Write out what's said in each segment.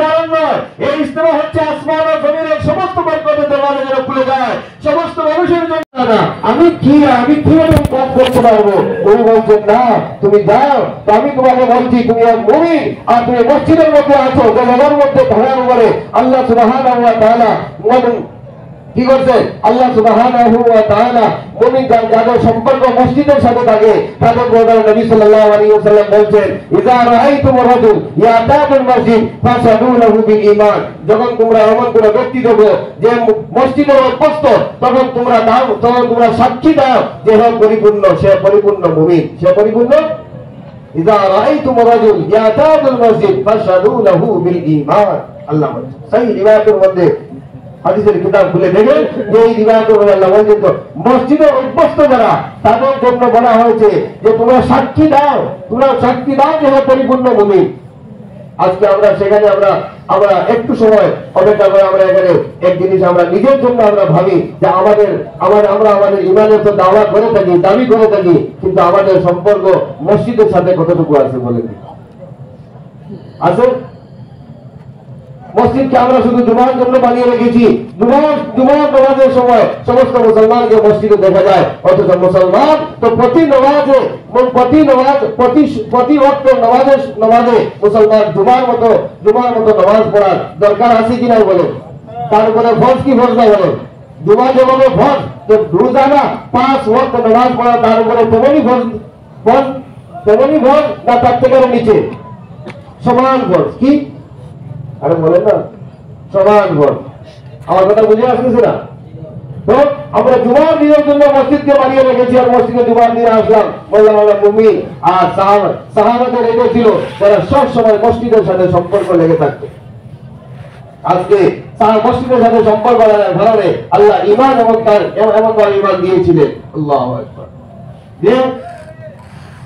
কারণ নয়, এই ইজতেমা হচ্ছে আসমান ও জমিনের সমস্ত বরকতের দরওয়াজা যেন খুলে যায় সমস্ত মানুষের জন্য। না আমি কিভাবে কাজ করতে পারবো? উনি বলছেন না তুমি যাও, তো আমি তোমাকে বলছি তুমি এক মুমিন আর তুমি মসজিদের মধ্যে আছো, জায়গার মধ্যে ধারার উপরে আল্লাহ সুবহানাহু ওয়া তাআলা কি করছেন? আল্লাহ সুবহানাহু ওয়া তাআলা মুমিন যাদের সম্পর্ক মসজিদের সাথে থাকে তাদের ব্যাপারে নবী সাল্লাল্লাহু আলাইহি ওয়াসাল্লাম বলছেন, ইযা রাআইতুমুর রাজুল ইয়াতাবুল মসজিদ ফাসাদু লাহু বিল ঈমান। যখন তোমরা এমন কোন ব্যক্তি দেখো যে মসজিদের অভ্যস্ত, তখন তোমরা সাক্ষী দাও যে হে পরিপূর্ণ, সে পরিপূর্ণ মুমিন, সে পরিপূর্ণ। ইযা রাআইতুমুর রাজুল ইয়াতাবুল মসজিদ ফাসাদু লাহু বিল ঈমান। আল্লাহ বলেন সহিহ রিওয়ায়াতের মধ্যে, হাদিসের কিতাব খুলে দেখেন যে এই রিওয়ায়াতে আল্লাহ বলেন তো মসজিদে অভ্যস্ত যারা তাদের জন্য বলা হয়েছে যে তোমরা সাক্ষী দাও যে হে পরিপূর্ণ মুমিন। আজকে আমরা সেখানে আমরা একটু সময় অপেক্ষা করে আমরা এখানে এক জিনিস আমরা নিজের জন্য আমরা ভাবি যে আমরা আমাদের ইমানের তো দাওয়া করে থাকি, দাবি করে থাকি, কিন্তু আমাদের সম্পর্ক মসজিদের সাথে কতটুকু আছে বলে দিই আছে? মসজিদকে আমরা শুধু জুমার জন্য বানিয়ে রেখেছি, জুমার নামাজের সময় সমস্ত মুসলমানকে মসজিদে দেখা যায়, অথচ মুসলমান তো প্রতি ওয়াক্ত নামাজে মুসলমান জুমার মতো নামাজ পড়ার দরকার আছে কিনা বলেন? তার উপরে ফরজ কি ফরজ না বলেন? জুমা যেভাবে ফরজ, তো রোজানা 5 ওয়াক্ত নামাজ পড়া তার উপরে তেমনই ফরজ না তার থেকে নিচে সমান ফরজ? কি আরে বলেন না, সমান ফরজ। আমার কথা বুঝে আসতেছে না? তো আমরা জুমার দিনের জন্য মসজিদকে বানিয়ে রেখেছি আর মসজিদে জুমার দিনে আসলাম, বললাম আমরা মুমিন। আর সাহাবাদের এটা ছিল তারা সব সময় মসজিদের সাথে সম্পর্ক লেগে থাকতো। আজকে মসজিদের সাথে সম্পর্ক ধারণে আল্লাহ ঈমান এবং তার এমন ঈমান দিয়েছিলেন। আল্লাহু আকবার।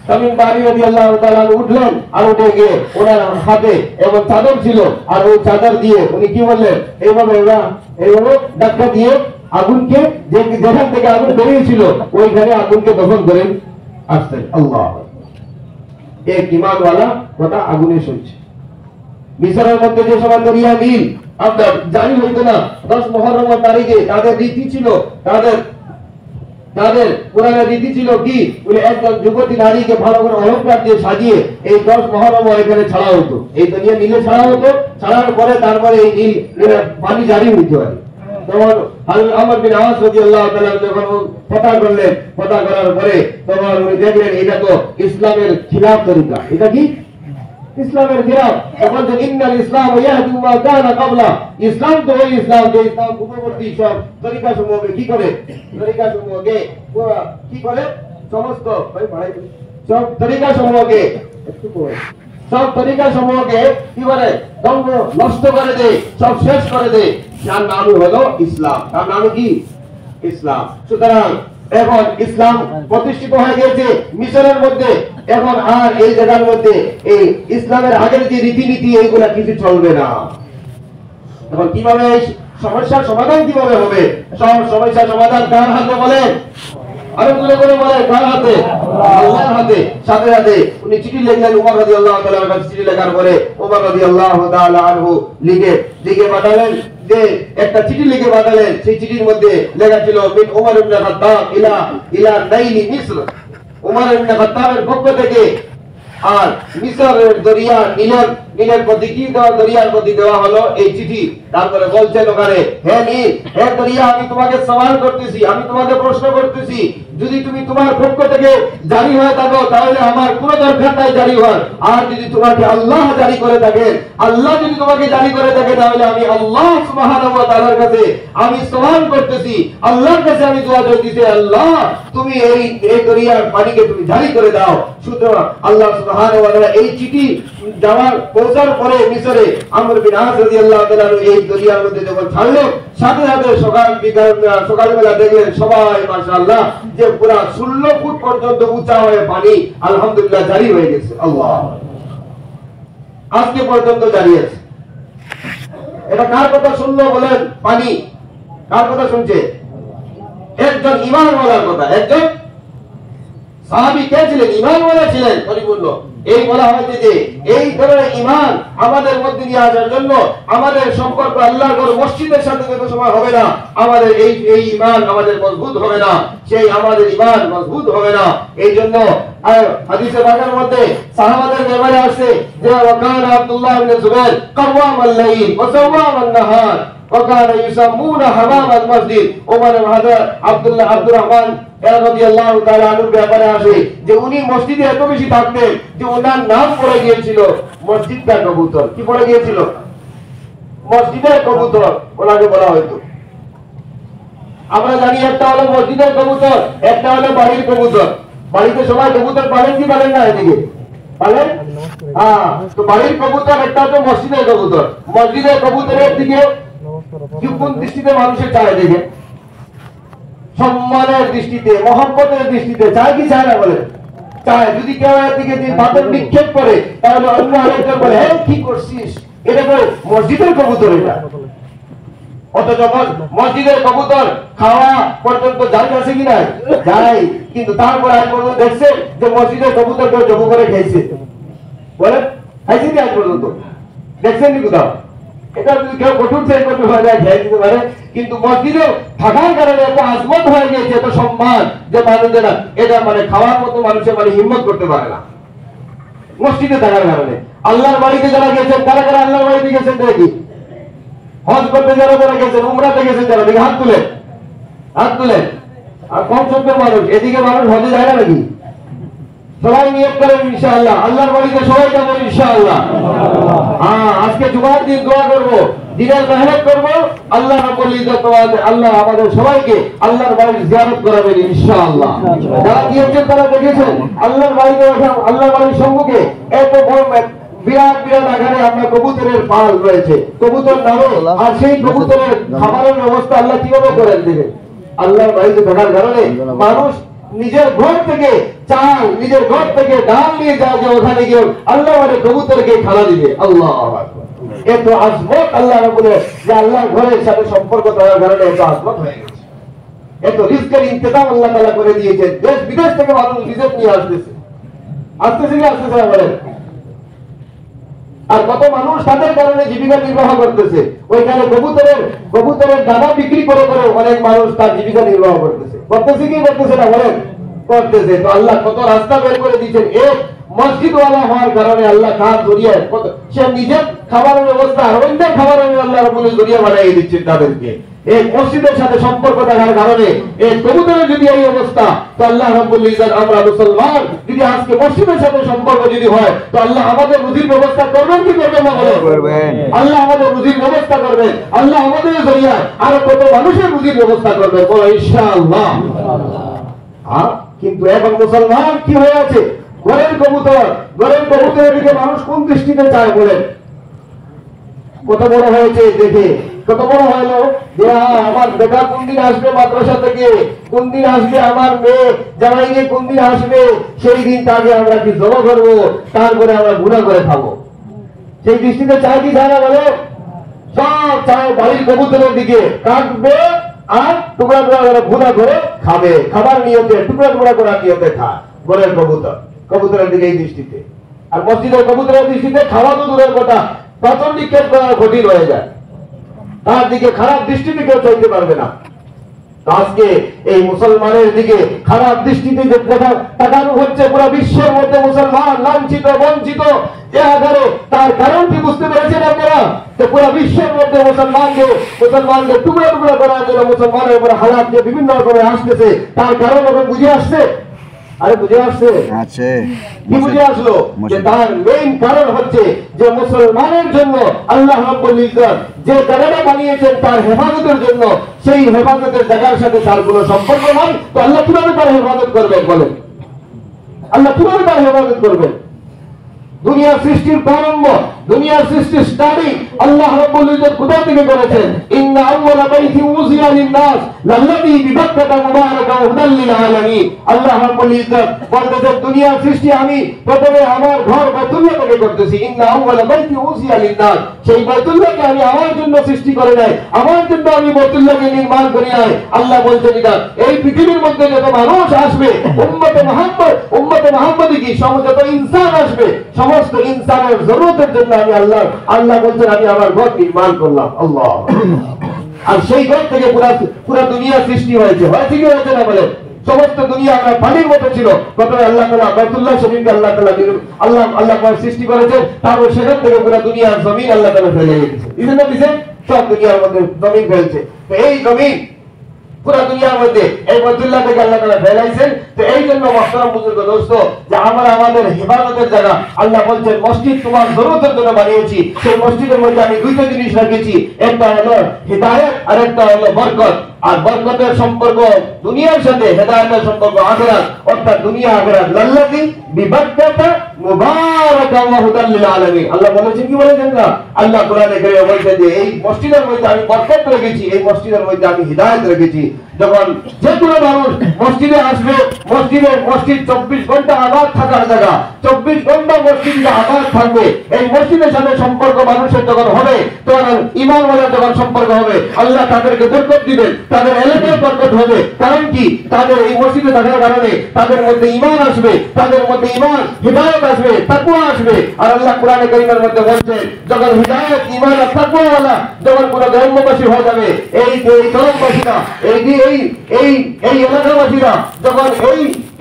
তামিম বারি রাদিয়াল্লাহু তাআলা উঠলেন আর উঠে গিয়ে ওনার হাতে এবং চাদর ছিল, আর ওই চাদর দিয়ে উনি কি বললেন? এইভাবে ধাক্কা দিয়ে আগুনকে, যেখান থেকে আগুন বেরিয়েছিল ওইখানে আগুনকে দফন করেন আসতেন। আল্লাহ এক ঈমানওয়ালা কথা আগুনে সইছে। মিশরের মধ্যে যে সময় দরিয়া নীল আপনার জানি হইতো না, 10 মুহররম তারিখে তাদের রীতি ছিল, তাদের পুরানো রীতি ছিল কি, বলে একজন যুবতী নারীকে ভালো করে অলংকার দিয়ে সাজিয়ে এই 10 মুহররম এখানে ছাড়া হতো, এই দরিয়া নীলে ছাড়া হতো। ছাড়ার পরে তারপরে এই নীল পানি জারি হইতে পারে। তখন আমর বিন আস রাদিয়াল্লাহু তাআলা যখন কথা করলেন, কথা করার পরে তখন উনি দেখলেন এটা তো ইসলামের খিলাফ তরিকা। এটা কি ইসলামের খিলাফ? তখন যে ইন্নাল ইসলাম ইয়াহদি মা কানা ক্বাবলা, ইসলাম তো ওই ইসলাম যে ইসলাম পূর্ববর্তী সব তরিকা সমূহকে কি করে, সমস্ত সব তরিকা সমূহকে কি করে ধ্বংস নষ্ট করে দেয়, সব শেষ করে দেয়। যার নামই হলো ইসলাম, তার নাম কি ইসলাম। সুতরাং এখন ইসলাম প্রতিষ্ঠিত হয়ে গেছে মিশরের মধ্যে, এখন আর এই জায়গার মধ্যে এই ইসলামের আগের যে রীতিনীতি এইগুলা কিছু চলবে না। এখন কিভাবে সমস্যার সমাধান কিভাবে হবে? সমস্যার সমাধান কার হাতে বলেন? আরে বলে বলে কার হাতে? আল্লাহর হাতে। সাথে সাথে উনি চিঠি লিখলেন উমর রাদিয়াল্লাহু তাআলা এর কাছে। চিঠি লেখার পরে উমর রাদিয়াল্লাহু তাআলা আনহু লিখে পাঠালেন, যে একটা চিঠি লিখে পাঠালেন। সেই চিঠির মধ্যে লেখা ছিল মিন উমর ইবনে খাত্তাব ইলা নাইলি মিসর, উমর ইবনে খাত্তাবের পক্ষ থেকে আর মিশরের দরিয়া নীলের প্রতি কি দেওয়া, দরিয়ার প্রতি দেওয়া হলো এই চিঠি। তারপরে বলছেন ওখানে, হে নীল, হে দরিয়া, আমি তোমাকে সওয়াল করতেছি, আমি তোমাকে প্রশ্ন করতেছি, যদি তুমি তোমার পক্ষ থেকে জারি হয়ে থাকো তাহলে আমার কোনো দরকার নাই জারি হওয়ার। আর যদি তোমাকে আল্লাহ জারি করে থাকেন, আল্লাহ যদি তোমাকে জারি করে থাকে, তাহলে আমি আল্লাহ সুবহানাহু ওয়া তাআলার কাছে আমি সওয়াল করতেছি, আল্লাহর কাছে আমি দোয়া করতেছি, আল্লাহ তুমি এই দরিয়ার পানিকে তুমি জারি করে দাও। সুতরাং আল্লাহ সুবহানাহু ওয়া তাআলা এই চিঠি পৌঁছার পরে মিশরে আমর বিন আস রাদিয়াল্লাহু তাআলা এই দরিয়ার মধ্যে যখন ছাড়লো, সাথে সাথে সকালবেলা দেখলেন সবাই মাশাআল্লাহ যে পুরা 16 ফুট পর্যন্ত উঁচা হয়ে পানি আলহামদুলিল্লাহ জারি হয়ে গেছে। আল্লাহ আজকে পর্যন্ত জারি আছে। এটা কার কথা শুনলো বলেন? পানি কার কথা শুনছে? একজন ঈমানওয়ালার কথা, একজন সাহাবী কে ছিলেন? ঈমানওয়ালা ছিলেন, পরিপূর্ণ। এই বলা হয়েছে যে এই ধরনের ঈমান আমাদের মধ্যে নিয়ে আসার জন্য আমাদের সম্পর্ক আল্লাহর ঘর মসজিদের সাথে যত সময় হবে না, আমাদের এই ঈমান আমাদের মজবুত হবে না, সেই আমাদের ঈমান মজবুত হবে না। এই জন্য হাদিসে পাকের মধ্যে সাহাবাদের ব্যাপারে আছে যে ওয়াকানা আব্দুল্লাহ ইবনে জুবাইর কাওয়ামাল লাইল ওয়া সাওয়ামান নাহার وكان يسمون حمام المسجد ওমর আব্দুর রহমান রাদিয়াল্লাহু তাআলা আনহুর ব্যাপারে আসে যে উনি মসজিদে এত বেশি থাকতেন যে ওনার নাম পড়ে গিয়েছিল মসজিদটা কবুতর। কি পড়ে গিয়েছিল? মসজিদের কবুতর ওনাকে বলা হতো। আমরা জানি একটা হলো মসজিদের কবুতর, একটা হলো বাড়ির কবুতর। বাড়িতে সবাই কবুতর পালেন কি পালেন না? এদিকে পালেন? হ্যাঁ, তো বাড়ির কবুতর একটা হচ্ছে মসজিদের কবুতর। মসজিদের কবুতরের দিকে কোন দৃষ্টিতে মানুষের চায়? দেখে সম্মানের দৃষ্টিতে, মহব্বতের দৃষ্টিতে চায় কি চায় না? বলে চায়। যদি কেউ একদিকে পাথর নিক্ষেপ করে তাহলে অন্য আরেকজন বলে হ্যাঁ কি করছিস, এটা করে মসজিদের কবুতর এটা। অথচ মসজিদের কবুতর খাওয়া পর্যন্ত যায় আছে কি না? যায়। কিন্তু তারপর আজ পর্যন্ত দেখছে যে মসজিদের কবুতর কেউ জবু করে খেয়েছে? বলে খাইছে কি আজ পর্যন্ত? দেখছেন কি কোথাও? এটা যদি কেউ কঠোর থেকে কঠোর হয়ে যায় খেয়ে দিতে পারে, কিন্তু মসজিদে থাকার কারণে এত আজমত হয়ে গিয়েছে, এত সম্মান যে মানুষেরা এটা মানে খাওয়ার মতো মানুষের মানে হিম্মত করতে পারে না মসজিদে থাকার কারণে। আল্লাহর বাড়িতে যারা গেছেন তারা যারা আল্লাহর বাড়িতে গেছেন দেখি, হজ করতে যারা যারা গেছেন, উমরাতে গেছেন যারা দেখি হাত তুলেন, হাত তুলেন। আর কম সংখ্যক মানুষ, এদিকে মানুষ হজে যায় না নাকি? সবাই নিয়ত করেন ইনশাআল্লাহ, আল্লাহর বাড়িতে সবাই যাবো ইনশাআল্লাহ। হ্যাঁ, আজকে জুমার দিন দোয়া করব, দিনের মেহনত করব, আল্লাহ রাব্বুল ইজ্জত আল্লাহ আমাদের সবাইকে আল্লাহর বাড়ির জিয়ারত করাবেন ইনশাআল্লাহ। যারা গিয়েছেন তারা দেখেছেন আল্লাহর বাড়িতে, আল্লাহর বাড়ির সম্মুখে এত বড় বিরাট বিরাট আকারে আমরা কবুতরের পাল রয়েছে, কবুতর নামে। আর সেই কবুতরের খাবারের ব্যবস্থা আল্লাহ কিভাবে করেন দেখেন। আল্লাহর বাড়িতে থাকার কারণে মানুষ নিজের ঘর থেকে চাল, নিজের ঘর থেকে ডাল নিয়ে যায় যে ওখানে গিয়ে আল্লাহ মানে কবুতরকে খানা দিবে। আল্লাহ এত আজমত আল্লাহ বলে যে আল্লাহর ঘরের সাথে সম্পর্ক থাকার কারণে এত আজমত হয়ে গেছে, এত রিস্কের ইন্তজাম আল্লাহ তাআলা করে দিয়েছেন। দেশ বিদেশ থেকে মানুষ রিস্ক নিয়ে আসতেছে, আসতেছে কি আসতেছে না বলেন? আর কত মানুষ তাদের কারণে জীবিকা নির্বাহ করতেছে। ওইখানে কবুতরের দানা বিক্রি করে করে অনেক মানুষ তার জীবিকা নির্বাহ করতেছে। করতেছে কি করতেছে না বলেন? করতেছে। তো আল্লাহ কত রাস্তা বের করে দিয়েছেন। এক মসজিদওয়ালা হওয়ার কারণে আল্লাহ তার জরিয়ায় সে নিজের খাবারের ব্যবস্থা আর অন্যের খাবারের আল্লাহ রাব্বুল জরিয়া বানিয়ে দিচ্ছেন তাদেরকে। এই মসজিদের সাথে সম্পর্ক থাকার কারণে এই কবুতরের যদি এই অবস্থা, তো আল্লাহ রাব্বুল ইজ্জত আমরা মুসলমান যদি আজকে মসজিদের সাথে সম্পর্ক যদি হয়, তো আল্লাহ আমাদের রুজির ব্যবস্থা করবেন কি করবেন না? করবেন। আল্লাহ আমাদের রুজির ব্যবস্থা করবেন, আল্লাহ আমাদের জরিয়ায় আরো কত মানুষের রুজির ব্যবস্থা করবেন ইনশাআল্লাহ। কিন্তু এখন মুসলমান কি হয়ে আছে? ঘরের কবুতরের দিকে মানুষ কোন দৃষ্টিতে চায় বলেন? কত বড় হয়েছে দেখে, কত বড় হলো যে আমার বেটা কোন দিন আসবে মাদ্রাসা থেকে, কোন দিন আসবে আমার মেয়ে জামাই নিয়ে, কোন দিন আসবে, সেই দিন তাকে আমরা কি জমা করবো, তারপরে আমরা গুণা করে খাবো। সেই দৃষ্টিতে চায় কি চায় না বলে? সব চায় বাড়ির কবুতরের দিকে, কাটবে আর টুকরা টুকরা করে গুণা করে খাবে, খাবার নিয়তে টুকরা টুকরা করার নিয়তে খায় ঘরের কবুতরের দিকে এই দৃষ্টিতে। আর মসজিদের কবুতরের দৃষ্টিতে খাওয়া তো দূরের কথা, পাথর নিক্ষেপ করা কঠিন হয়ে যায়, তার দিকে খারাপ দৃষ্টিতে কেউ চাইতে পারবে না। আজকে এই মুসলমানের দিকে খারাপ দৃষ্টিতে তাকানো হচ্ছে, পুরো বিশ্বের মধ্যে মুসলমান লাঞ্ছিত বঞ্চিত যে আকারে, তার কারণ কি বুঝতে পেরেছেন আপনারা? তো পুরো বিশ্বের মধ্যে মুসলমানকে টুকরা টুকরা করার জন্য মুসলমানের উপরে হালাত যে বিভিন্ন রকমের আসতেছে, তার কারণ এখন বুঝে আসছে। আরে বুঝে আসছে? কি বুঝে আসলো? যে তার মেইন কারণ হচ্ছে যে মুসলমানের জন্য আল্লাহ রাব্বুল ইজ্জত যে জায়গাটা বানিয়েছেন তার হেফাজতের জন্য, সেই হেফাজতের জায়গার সাথে তার কোনো সম্পর্ক নাই। তো আল্লাহ কিভাবে তার হেফাজত করবেন বলেন? আল্লাহ কিভাবে তার হেফাজত করবেন? দুনিয়া সৃষ্টির প্রারম্ভ, দুনিয়া সৃষ্টির স্টার্টিং আল্লাহ রাব্বুল ইজ্জত কোথা থেকে করেছেন? ইন্না আউওয়ালা বাইতিন উযিয়া লিন-নাস লাল্লাযী বিবাক্কাতা মুবারাকান হুদাল লিল আলামিন। আল্লাহ রাব্বুল ইজ্জত বলতেছেন দুনিয়ার সৃষ্টি আমি প্রথমে আমার ঘর বাইতুল্লাহ থেকে করতেছি। ইন্না আউওয়ালা বাইতিন উযিয়া লিন-নাস, সেই বাইতুল্লাহকে আমি আমার জন্য সৃষ্টি করে নাই, আমার জন্য আমি বাইতুল্লাহকে নির্মাণ করি নাই। আল্লাহ বলছেন এটা এই পৃথিবীর মধ্যে যত মানুষ আসবে, উম্মতে মুহাম্মদী কি যত ইনসান আসবে, সমস্ত ইনসানের জরুরতের জন্য আমি আল্লাহ বলছেন আমি আমার ঘর নির্মাণ করলাম। আল্লাহ, আর সেই ঘর থেকে পুরা দুনিয়া সৃষ্টি হয়েছে। হয়েছে কি হয়েছে না বলে? সমস্ত দুনিয়া আমরা পানির মতো ছিল, প্রথমে আল্লাহ তাআলা বাইতুল্লাহ শরীফকে আল্লাহ সৃষ্টি করেছেন, তারপর সেখান থেকে পুরা দুনিয়ার জমিন আল্লাহ তাআলা ফেলে দিয়েছেন। ইজন্য দিয়েছেন সব দুনিয়ার মধ্যে জমিন ফেলছে। তো এই জমিন পুরা দুনিয়ার মধ্যে এই বাইতুল্লাহ থেকে আল্লাহ তাআলা ফেলাইছেন। তো এই জন্য মুহতারাম বুজুর্গ দোস্ত, যে আমরা আমাদের ইবাদতের জায়গা, আল্লাহ বলছেন মসজিদ তোমার জরুরতের জন্য বানিয়েছি। সেই মসজিদের মধ্যে আমি দুইটা জিনিস রেখেছি, একটা হলো হিদায়াত আর একটা হলো বরকত। আর বরকতের সম্পর্ক দুনিয়ার সাথে, হেদায়েতের সম্পর্ক আখিরাত, অর্থাৎ দুনিয়া আখিরাত। লাল্লাযী বিবাক্কাতা মুবারাকান ওয়া হুদাল লিল আলামিন। আল্লাহ বলেছেন কি বলেছেন না? আল্লাহ কোরআনে কারিমে বলেছেন যে এই মসজিদের মধ্যে আমি বরকত রেখেছি, এই মসজিদের মধ্যে আমি হিদায়াত রেখেছি। যখন যে কোনো মানুষ মসজিদে আসবে, মসজিদ 24 ঘন্টা আবাদ থাকার জায়গা, 24 ঘন্টা মসজিদে আবাদ থাকবে। এই মসজিদের সাথে সম্পর্ক মানুষের যখন হবে, তখন ঈমান ওয়ালার যখন সম্পর্ক হবে, আল্লাহ তাদেরকে বরকত দিবেন, তাদের এলাকায় বরকত হবে। কারণ কি? তাদের এই মসজিদে থাকার কারণে তাদের মধ্যে ঈমান আসবে, তাদের মধ্যে ঈমান হিদায়াত আসবে, তাকওয়া আসবে। আর আল্লাহ কোরআনে কারীমের মধ্যে বলছেন যখন হিদায়াত, ঈমান আর তাকওয়া ওয়ালা যখন পুরো গ্রামবাসী হয়ে যাবে, এই গ্রামবাসীরা, এই এলাকাবাসীরা যখন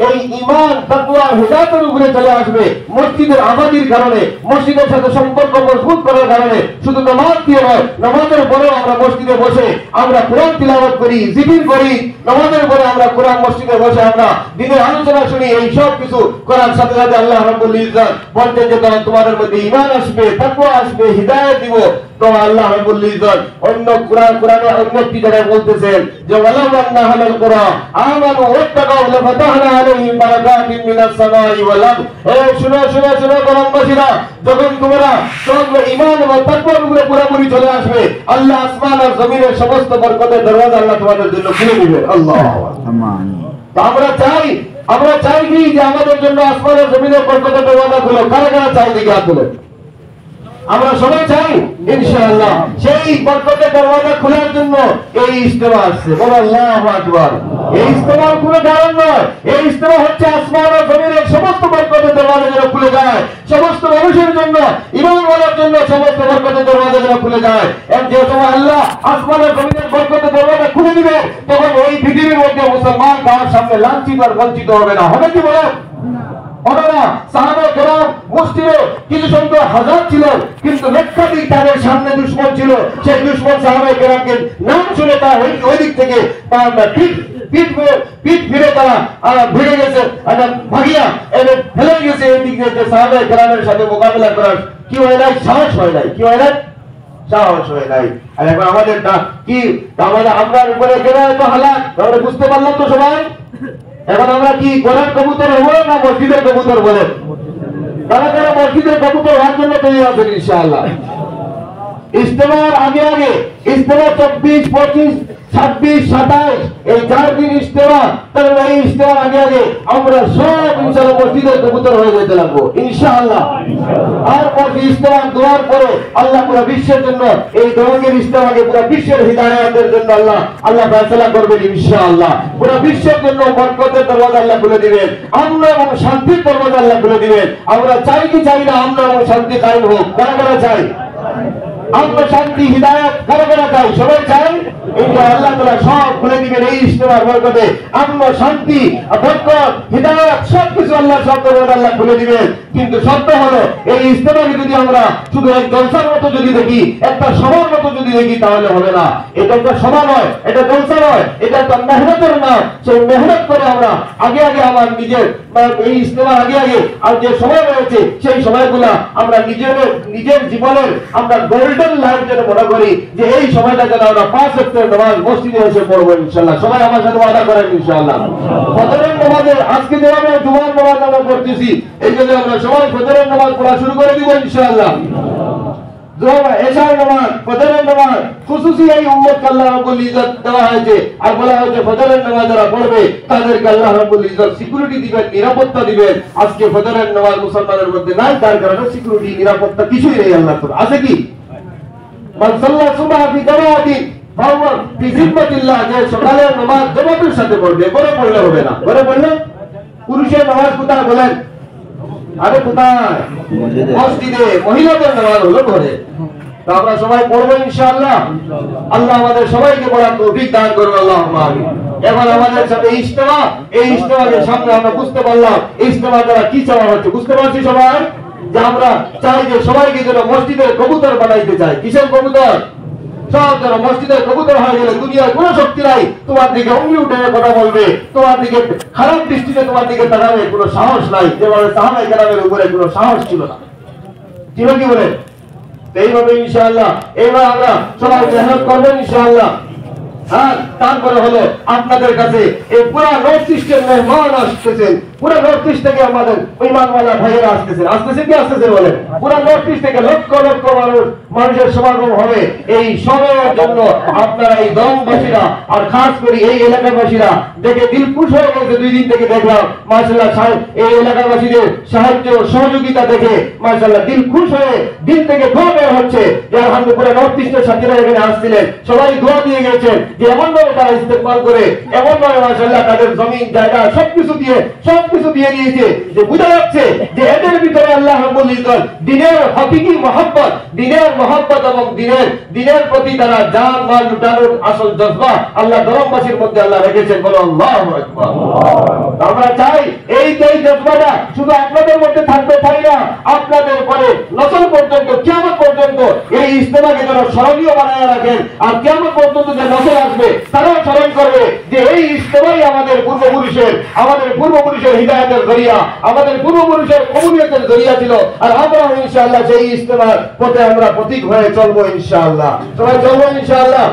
এই ঈমান তাকওয়া হিদায়াতের উপরে চলে আসবে, মসজিদের আবাদির কারণে, মসজিদের সাথে সম্পর্ক মজবুত করার কারণে, শুধু নামাজ দিয়ে নয়, নামাজের পরেও আমরা মসজিদে বসে আমরা কোরআন তিলাওয়াত করি, জিকির করি, নামাজের পরে আমরা কোরআন মসজিদে বসে আমরা দিনের আলোচনা শুনি। এই সব কিছু করার সাথে সাথে আল্লাহ রাব্বুল ইজ্জত বলতেন যে তোমাদের মধ্যে ঈমান আসবে, তাকওয়া আসবে, হিদায়াত দিব। তো আল্লাহ রাব্বুল ইজ্জত অন্য কোরআনে অন্য একটি জায়গায় বলতেছেন যে ওয়ালাউ আন্না আহলাল কুরআ আমানু ওয়াত্তাকাউ লাফাতাহনা আলাইহিম বারাকাতিন মিনাস সামাই ওয়াল আরদ। এই শুনো গ্রামবাসীরা, যখন তোমরা ঈমান ও তাকওয়ার উপরে পুরোপুরি চলে আসবে, আল্লাহ আসমান আর জমিনের সমস্ত বরকতের দরওয়াজা আল্লাহ তোমাদের জন্য খুলে দিবেন। আল্লাহ, তো আমরা চাই কি যে আমাদের জন্য আসমান আর জমিনের বরকতের দরওয়াজা খুলো? কারা কারা চাই দেখি হাত তুলে। আমরা সবাই চাই ইনশাআল্লাহ। সেই বরকতের দরওয়াজা খোলার জন্য এই ইজতেমা আসছে। বলো আল্লাহু আকবার। এই ইজতেমার কোনো কারণ নয়, এই ইজতেমা হচ্ছে আসমান ও জমিনের সমস্ত বরকতের দরওয়াজা যেন খুলে যায়, সমস্ত মানুষের জন্য, ঈমান ওয়ালার জন্য সমস্ত বরকতের দরওয়াজা যেন খুলে যায়। যেহেতু আল্লাহ আসমান ও জমিনের বরকতের দরওয়াজা খুলে দিবে, তখন ওই পৃথিবীর মধ্যে মুসলমান কারোর সামনে লাঞ্ছিত আর বঞ্চিত হবে না। হবে কি বলো? কিছু সংখ্যক হাজার ছিল, কিন্তু লক্ষাধিক তাদের সামনে দুশমন ছিল। সেই দুশমন সাহাবায়ে কেরামকে নাম শুনে তারা ওই দিক থেকে পিঠ ফিরে তারা ভিড়ে গেছে, ভাগিয়া ফেলে গেছে এই দিক থেকে সাহাবায়ে কেরামের সাথে মোকাবিলা করার কি হয় নাই? সাহস হয় নাই। কি হয় নাই? সাহস হয় নাই। আর এখন আমাদের কি আমরা উপরে গেলে তো হালাত আমরা বুঝতে পারলাম তো সবাই। এখন আমরা কি কোরআন কবুতর হবো না মসজিদের কবুতর বলেন? তারা মসজিদের কবুতর হওয়ার জন্য তৈরি আছেন ইনশাআল্লাহ। ইজতেমার আগে ইজতেমা 24, 25, 26, 27 এই 4 দিন ইজতেমা। তাহলে এই ইজতেমার আগে আমরা সব ইনশাআল্লাহ মসজিদের কবুতর হয়ে যেতে লাগবো ইনশাআল্লাহ। আর ইজতেমা দোয়ার পরে আল্লাহ পুরো বিশ্বের জন্য এই দোয়ার ইজতেমাকে পুরো বিশ্বের হিদায়াতের জন্য আল্লাহ ফয়সালা করবেন ইনশাআল্লাহ। পুরো বিশ্বের জন্য বরকতের দরওয়াজা আল্লাহ খুলে দিবেন, আমন এবং শান্তির দরওয়াজা আল্লাহ খুলে দিবেন। আমরা চাই কি চাই না আমন এবং শান্তি কায়েম হোক? কারা চাই? আমন শান্তি হিদায়াত কারা চাই? সবাই চাই। আল্লাহ তাআলা সব খুলে দিবেন এই ইজতেমার বরকতে। আমন শান্তি বরকত হিদায়াত সবকিছু আল্লাহ সব দরওয়াজা আল্লাহ খুলে দিবেন। কিন্তু শর্ত হলো এই ইজতেমাকে যদি আমরা শুধু এক জলসার মতো যদি দেখি, একটা সভার মতো যদি যদি দেখি তাহলে হবে না। এটা একটা সভা নয়, এটা জলসা নয়, এটা একটা মেহনতের নাম। সেই মেহনত করে আমরা আগে আগে আমার নিজের এই ইজতেমার আগে আগে আর যে সময় রয়েছে সেই সময়গুলা আমরা নিজের জীবনের আমরা গোল্ডেন লাইফ যেন মনে করি, যে এই সময়টা যেন আমরা 5 ওয়াক্তের নামাজ মসজিদে এসে পড়বো ইনশাআল্লাহ। সবাই আমার সাথে ওয়াদা করেন ইনশাআল্লাহ। ফজরের নামাজে আজকে যেভাবে জুমার নামাজ আমরা পড়তেছি, এই জন্য আমরা সবাই ফজরের নামাজ পড়া শুরু করে দিব ইনশাআল্লাহ। এশার নামাজ, ফজরের নামাজ খুশুসি এই উম্মতকে আল্লাহ রাব্বুল ইজ্জত দেওয়া হয়েছে। আর বলা হয়েছে ফজরের নামাজ যারা পড়বে তাদেরকে আল্লাহ রাব্বুল ইজ্জত সিকিউরিটি দিবেন, নিরাপত্তা দিবেন। আজকে ফজরের নামাজ মুসলমানের মধ্যে নাই, তার কারণে সিকিউরিটি নিরাপত্তা কিছুই নেই আল্লাহর তরফ। আছে কি? মান সাল্লা সুবহা ফি জামাআতিন ফাহুয়া ফি জিম্মাতিল্লাহ। যে সকালের নামাজ জামাতের সাথে পড়বে, ঘরে পড়লে হবে না। ঘরে পড়লে পুরুষের নামাজ কোথায় বলেন? আরে কোথায়? মসজিদে। মহিলাদের নামাজ হলো ঘরে। তো আমরা সবাই পড়বো ইনশাআল্লাহ। আল্লাহ আমাদের সবাইকে পড়ার তৌফিক দান করুন, আল্লাহুম্মা আমিন। এবার আমাদের সাথে ইজতেমা, এই ইজতেমাকে সামনে আমরা বুঝতে পারলাম ইজতেমা দ্বারা কি চাওয়া হচ্ছে। বুঝতে পারছি সবাই যে আমরা চাই যে সবাইকে যেন মসজিদের কবুতর বানাইতে চাই। কিসের কবুতর? সব যেন মসজিদের কবুতর হয়ে গেলে দুনিয়ার কোনো শক্তি নাই তোমার দিকে উঙ্গলি উঠে কথা বলবে, তোমার দিকে খারাপ দৃষ্টিতে তোমার দিকে তাকাবে কোনো সাহস নাই। যেভাবে সাহাবায়ে কেরামের উপরে কোনো সাহস ছিল না, ছিল কি বলে? এইভাবে ইনশাআল্লাহ এবার আমরা সবাই মেহনত করবেন ইনশাআল্লাহ। হ্যাঁ, তারপরে হলো আপনাদের কাছে এই পুরা নর্থ ইস্টের মেহমান আসতেছেন। পুরা নর্থ ইস্ট থেকে আমাদের ইমানওয়ালা ভাইয়েরা আসতেছেন। আসতেছে কি আসতেছে বলেন? পুরা নর্থ ইস্ট থেকে লক্ষ লক্ষ মানুষের সমাগম হবে। এই সময়ের জন্য আপনারা এই দমবাসীরা আর খাস করে এই এলাকাবাসীরা দেখে দিল খুশ হয়ে গেছে। 2 দিন থেকে দেখলাম মাশাআল্লাহ এই এলাকাবাসীদের সাহায্য সহযোগিতা দেখে মাশাআল্লাহ দিল খুশ হয়ে দিল থেকে দোয়া বের হচ্ছে যে আলহামদুলিল্লাহ নর্থ ইস্টের সাথীরা এখানে আসছিলেন, সবাই দোয়া দিয়ে গেছেন যে এমন ভাবে তারা ইস্তেকবাল করে, এমন ভাবে মাশাআল্লাহ তাদের জমিন জায়গা সবকিছু দিয়ে দিয়েছে যে বোঝা যাচ্ছে যে এদের ভিতরে আল্লাহ রাব্বুল ইজ্জত দ্বীনের হাকিকি মহব্বত, দ্বীনের মহব্বত এবং দ্বীনের প্রতি তারা জান মাল লুটানোর আসল জজবা আল্লাহ দরমবাসীর মধ্যে আল্লাহ রেখেছেন। বলো আল্লাহু আকবার। আমরা চাই এই জজবাটা শুধু আপনাদের মধ্যে থাকবে তাই না, আপনাদের পরে নসল পর্যন্ত, কিয়ামত পর্যন্ত এই ইজতেমাকে যেন স্মরণীয় বানায় রাখেন। আর কিয়ামত পর্যন্ত যে নসল আসবে তারাও স্মরণ করবে যে এই ইজতেমাই আমাদের পূর্বপুরুষের হিদায়াতের জরিয়া, আমাদের পূর্বপুরুষের কবুলিয়তের জরিয়া ছিল। আর আমরা ইনশাআল্লাহ সেই ইজতেমার পথে আমরা প্রতীক হয়ে চলবো ইনশাআল্লাহ। সবাই চলবো ইনশাআল্লাহ।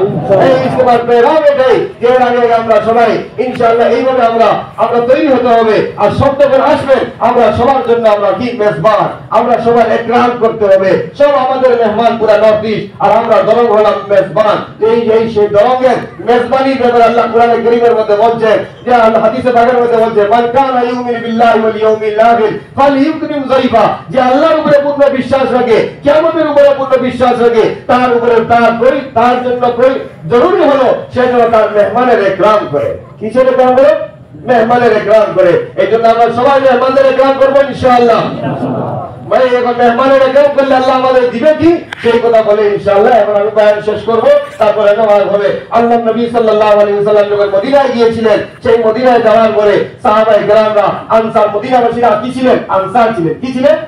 এই ইজতেমার পেগাম এটাই যে এর আগে আমরা সবাই ইনশাআল্লাহ এইভাবে আমরা তৈরি হতে হবে। আর শব্দ করে আসবেন আমরা সবার জন্য আমরা কি মেজবান, আমরা সবার একরাম করতে হবে। সব আমাদের মেহমান পুরা নর্থ ইস্ট, আর আমরা দরং হলাম মেজবান। সেই দরঙ্গের মেজবানির ব্যাপারে আল্লাহ কোরআনে কারীমের মধ্যে বলছেন, যে আল্লাহ হাদিসে পাকের মধ্যে বলছে মান কানা ইউমিনু বিল্লাহি ওয়াল ইয়াউমিল আখির ফালইউকরিম যায়ফা। যে আল্লাহর উপরে পূর্ণ বিশ্বাস রাখে, কিয়ামতের উপরে পূর্ণ বিশ্বাস রাখে, তার জন্য জরুরি হলো সে যেন তার মেহমানের একরাম করে। কিসের একরাম করে? মেহমানের একরাম করে। এই জন্য আমরা সবাই মেহমানদের একরাম করবো ইনশাআল্লাহ। ভাই এখন মেহমানের একরাম করলে আল্লাহ আমাদের দিবে কি সেই কথা বলে ইনশাআল্লাহ এখন আমি বয়ান শেষ করব, তারপরে নামাজ হবে। আল্লাহ নবী সাল্লাল্লাহু আলাইহি ওয়াসাল্লাম যখন মদিনায় গিয়েছিলেন, সেই মদিনায় যাওয়ার পরে সাহাবায়ে কেরামরা আনসার, মদিনাবাসীরা কি ছিলেন? আনসার ছিলেন। কি ছিলেন?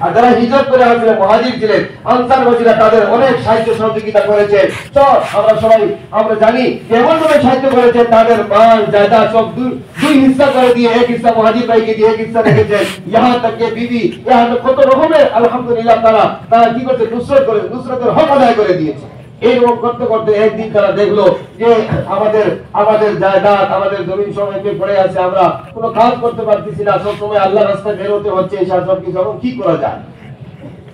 আর যারা হিজরত করে আসছিলেন মুহাজির ছিলেন। আনসারবাসীরা তাদের অনেক সাহায্য সহযোগিতা করেছেন। আমরা সবাই আমরা জানি কেমন ভাবে সাহায্য করেছেন। তাদের মাল জায়দাদ সব দুই হিস্সা করে দিয়ে এক হিস্সা মুহাজির ভাইকে দিয়ে এক হিস্সা রেখেছেন। ইহা তক যে বিবি ইহা কত রকমের আলহামদুলিল্লাহ তারা কি করছে? নুসরতের হক আদায় করে দিয়েছে। এইরকম করতে করতে একদিন তারা দেখলো যে আমাদের জায়দাদ, আমাদের জমিন সময়কে পড়ে আছে, আমরা কোনো কাজ করতে পারতেছি না, সবসময় আল্লাহর রাস্তায় বের হতে হচ্ছে, এই সব কিছু এখন কি করা যায়?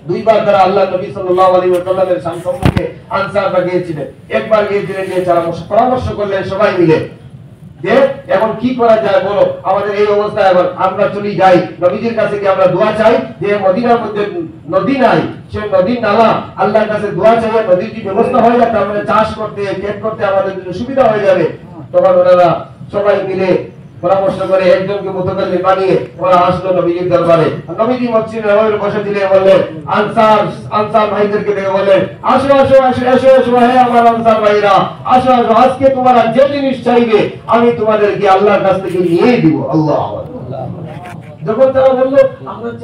2 বার তারা আল্লাহ নবী সাল্লাল্লাহু আলাইহি ওয়াসাল্লামের সম্মুখে আনসাররা গিয়েছিলেন। একবার গিয়েছিলেন, নিয়ে তারা পরামর্শ করলেন সবাই মিলে যে এখন কি করা যায় বলো, আমাদের এই অবস্থা, এখন আমরা চলি যাই নবীজির কাছে গিয়ে আমরা দোয়া চাই যে মদিনার মধ্যে নদী নাই, সে নদীর নালা আল্লাহর কাছে দোয়া চাই নদীর যে ব্যবস্থা হয়ে যাবে, আমাদের চাষ করতে ক্ষেত করতে আমাদের জন্য সুবিধা হয়ে যাবে। তখন ওনারা সবাই মিলে পরামর্শ করে একজনকে মুতাকাল্লিম বানিয়ে ওরা আসলো নবীজির দরবারে। নবীজি মসজিদে নববীর বসে দিলে বললেন আনসার ভাইদেরকে ডেকে বললেন, আসো হে আমার আনসার ভাইরা, আসো আজকে তোমরা যে জিনিস চাইবে আমি তোমাদেরকে আল্লাহর কাছ থেকে নিয়েই দিব। আল্লাহু আকবার। যখন তারা বলল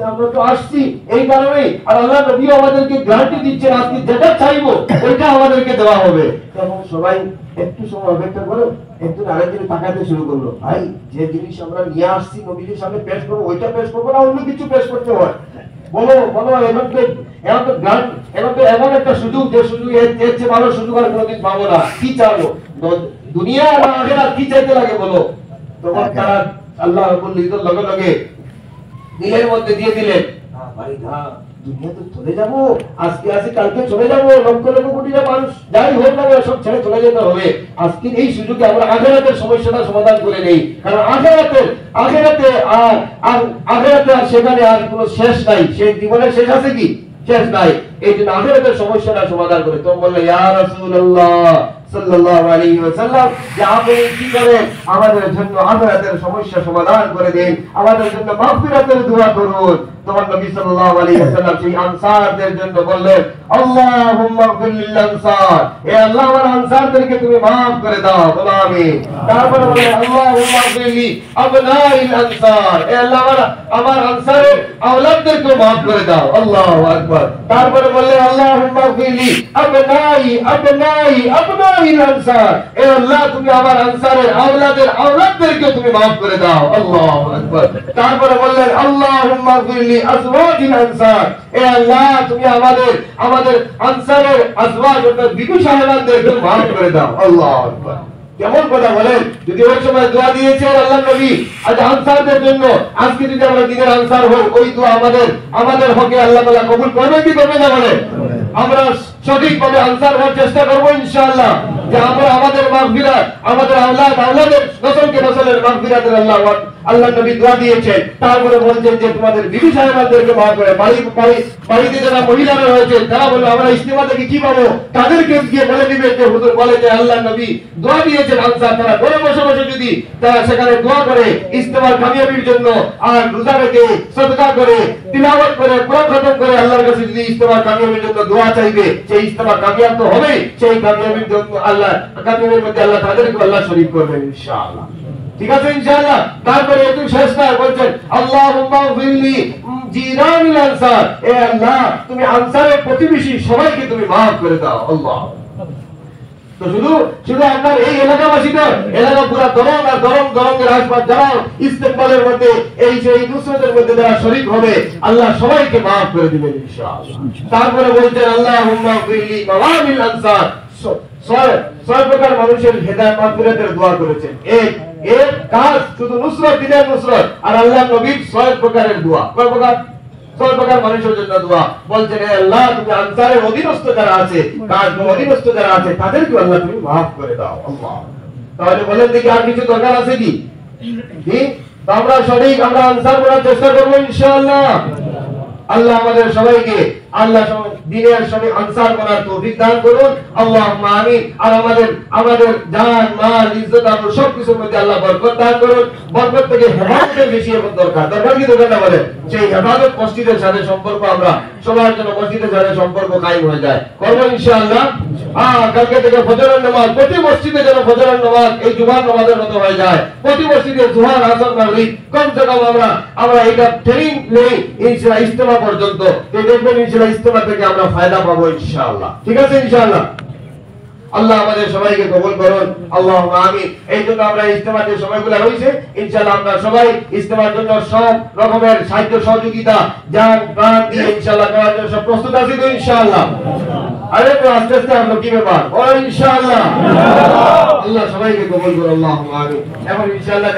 আমরা তো আসছি এই কারণে, আর আল্লাহ নবী আমাদেরকে গ্যারান্টি দিচ্ছেন আজকে যেটা চাইবো ওইটা আমাদেরকে দেওয়া হবে, তখন সবাই একটু সময় অপেক্ষা করে একটু আরেকদিকে তাকাতে শুরু করলো, ভাই যে জিনিস আমরা নিয়ে আসছি নবীজির সামনে পেশ করবো ওইটা পেশ করবো না অন্য কিছু পেশ করতে হয়, বলো বলো। এখন তো এমন একটা সুযোগ, যে সুযোগ এর চেয়ে ভালো সুযোগ আর কোনোদিন পাবো না, কি চাবো দুনিয়া না আখিরাত কি চাইতে লাগে বলো। তখন তারা আল্লাহ রাব্বুল ইজ্জত লগে লগে দিলের মধ্যে দিয়ে দিলেন, ভাই না দুনিয়া তো চলে যাবো, আজকে আসি কালকে চলে যাবো, লক্ষ লক্ষ কোটি মানুষ যাই হোক না সব ছেড়ে চলে যেতে হবে, আজকের এই সুযোগে আমরা আখিরাতের সমস্যাটা সমাধান করে নেই, কারণ আখিরাতে আর সেখানে আর কোনো শেষ নাই, সেই জীবনের শেষ আছে কি? শেষ নাই। এই জন্য আখিরাতের সমস্যাটা সমাধান করে। তো বললো ইয়া রাসূলুল্লাহ সাল্লাল্লাহু আলাইহি ওয়াসাল্লাম, যে আপনি কি করেন আমাদের জন্য আখিরাতের সমস্যা সমাধান করে দেন, আমাদের জন্য মাগফিরাতের দোয়া করুন। তখন নবী সাল্লাল্লাহু আলাইহি ওয়াসাল্লাম সেই আনসারদের জন্য বললেন, আল্লাহুম্মা গফির লিল আনসার, হে আল্লাহ আমার আনসারদেরকে তুমি maaf করে দাও, বলো আমিন। তারপরে বললেন আল্লাহুম্মা গফির লি আবনাইল আনসার, হে আল্লাহ আমার আনসারের আওলাদদেরকে maaf করে দাও, আল্লাহু আকবার। তারপরে বললেন আল্লাহুম্মা গফির লি আবনাইল আনসার, হে আল্লাহ তুমি আমার আনসারের আওলাদদেরকে তুমি maaf করে দাও, আল্লাহু আকবার। তারপরে বললেন আল্লাহুম্মা গফির লি আজওয়াজিল আনসার, হে আল্লাহ তুমি আমাদের আনসারের আজওয়াজ অর্থাৎ বিবি সাহেবানদেরকে maaf করে দাও, আল্লাহু আকবার। কেমন কথা বলেন, যদি ওই সময় দোয়া দিয়েছেন আল্লাহ নবী আজ আনসারদের জন্য, আজকে যদি আমরা দিনের আনসার হই, ওই দোয়া আমাদের হকে আল্লাহ তাআলা কবুল করবে কি করবে না বলেন? আমরা সঠিকভাবে আনসার হওয়ার চেষ্টা করবো ইনশাআল্লাহ, যে আমরা আমাদের মাগফিরাত, আমাদের আওলাদের নসলের মাগফিরাতের আল্লাহ নবী দোয়া দিয়েছেন। তারপরে বলছেন যে তোমাদের বিবি সাহেবানদেরকে maaf করে, বাড়িতে যারা মহিলারা রয়েছে তারা বললো আমরা ইস্তেমা থেকে কি পাবো, তাদেরকে গিয়ে বলে দিবে যে হুজুর বলে যে আল্লাহ নবী দোয়া দিয়েছেন আনসার, তারা ঘরে বসে বসে যদি তারা সেখানে দোয়া করে ইস্তেমার কামিয়াবির জন্য, আর রোজা রেখে সাদকা করে তিলাওয়াত করে কোরআন খতম করে আল্লাহর কাছে যদি ইস্তেমার কামিয়াবির জন্য দোয়া চাইবে, সেই ইস্তেমা কামিয়াব তো হবে, সেই কামিয়াবির জন্য কামিয়াবির মধ্যে আল্লাহ তাদেরকে আল্লাহ শরীক করবেন ইনশাআল্লাহ। ঠিক আছে ইনশাআল্লাহ। তারপরে একটু শেষ না বলছেন আল্লাহুম্মা গফিরলি জিরানিল আনসার, হে আল্লাহ তুমি আনসারের প্রতিবেশী সবাইকে তুমি maaf করে দাও, আল্লাহ। তো শুধু আপনার এই এলাকাবাসী না, এলাকা পুরা দরঙ্গের আশপাশ যারা ইস্তেকবালের মধ্যে এই নুসরতের মধ্যে যারা শরীক হবে, আল্লাহ সবাইকে maaf করে দিবেন ইনশাআল্লাহ। তারপরে বলছেন আল্লাহুম্মা গফিরলি মাওয়ামিল আনসার, ছয় প্রকার মানুষের হেদায়েত মাগফিরাতের দোয়া করেছেন। এক কাজ শুধু নুসরত, দিনের নুসরত, আর আল্লাহ নবীর 6 প্রকারের দোয়া। কয় প্রকার? 6 প্রকার মানুষের জন্য দোয়া। বলছেন হে আল্লাহ তুমি আনসারের অধীনস্থ যারা আছে, কাজ অধীনস্থ যারা আছে তাদেরকে আল্লাহ তুমি maaf করে দাও, আল্লাহ। তাহলে বলেন দেখি আর কিছু দরকার আছে কি? আমরা আনসার করার চেষ্টা করবো ইনশাআল্লাহ। আল্লাহ আমাদের সবাইকে আল্লাহ দিনের সবাই আনসার করার তৌফিক দান করুন, আল্লাহুম্মা আমিন। আর আমাদের জান মাল ইজ্জত আর সব কিছুর মধ্যে আল্লাহ বরকত দান করুন। বরকত থেকে হেফাজতের বেশি এখন দরকার কি দরকার না বলেন? সেই হেফাজত মসজিদের সাথে সম্পর্ক আমরা সবার জন্য মসজিদের সাথে সম্পর্ক কায়েম হয়ে যায়, করবো ইনশাআল্লাহ। কালকে থেকে ফজরের নামাজ, প্রতি মসজিদে যেন ফজরের নামাজ এই জুমার নামাজের মতো হয়ে যায়, প্রতি মসজিদে জোহর আসর মাগরিব কমসে কম আমরা এটা ট্রেনিং নেই ইনশাআল্লাহ ইজতেমা পর্যন্ত। দেখবেন ইনশাআল্লাহ ইজতেমা থেকে আমরা ফায়দা পাবো ইনশাআল্লাহ। ঠিক আছে ইনশাআল্লাহ। আল্লাহ আমাদের সবাইকে কবুল করুন, আল্লাহুম্মা আমিন। এই জন্য আমরা ইজতেমার যে সময়গুলো রয়েছে ইনশাআল্লাহ আমরা সবাই ইজতেমার জন্য সব রকমের সাহায্য সহযোগিতা জান প্রাণ দিয়ে ইনশাআল্লাহ করার জন্য সব প্রস্তুত আছি তো ইনশাআল্লাহ। আরে তো আস্তে আস্তে আমরা কি ব্যাপার বলো ইনশাআল্লাহ। আল্লাহ সবাইকে কবুল করুন, আল্লাহুম্মা আমিন। এখন ইনশাআল্লাহ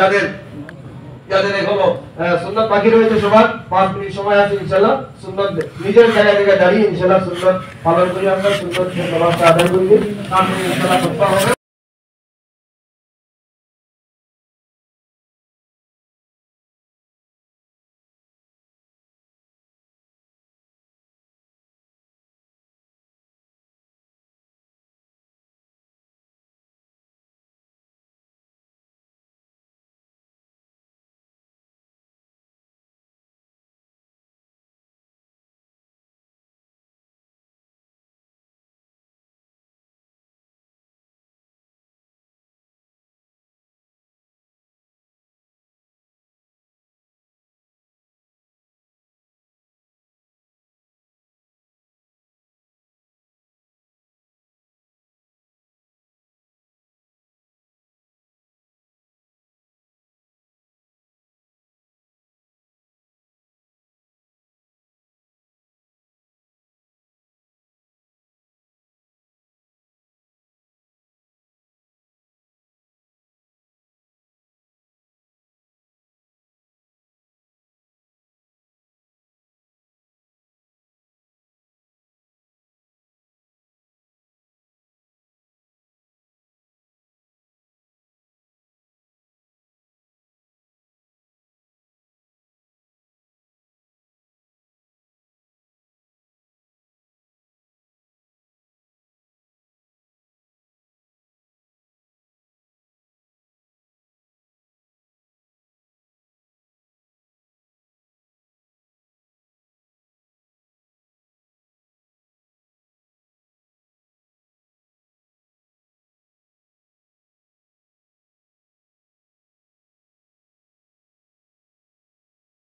যাদের এখনো সুন্নাত বাকি রয়েছে সবার 5 মিনিট সময় আছে ইনশাআল্লাহ। সুন্নাত নিজের জায়গা থেকে দাঁড়িয়ে ইনশাআল্লাহ সুন্নাত পালন করি, আমরা সুন্নাত নামাজটা আদায় করি, তারপরে ইনশাআল্লাহ খুতবা হবে।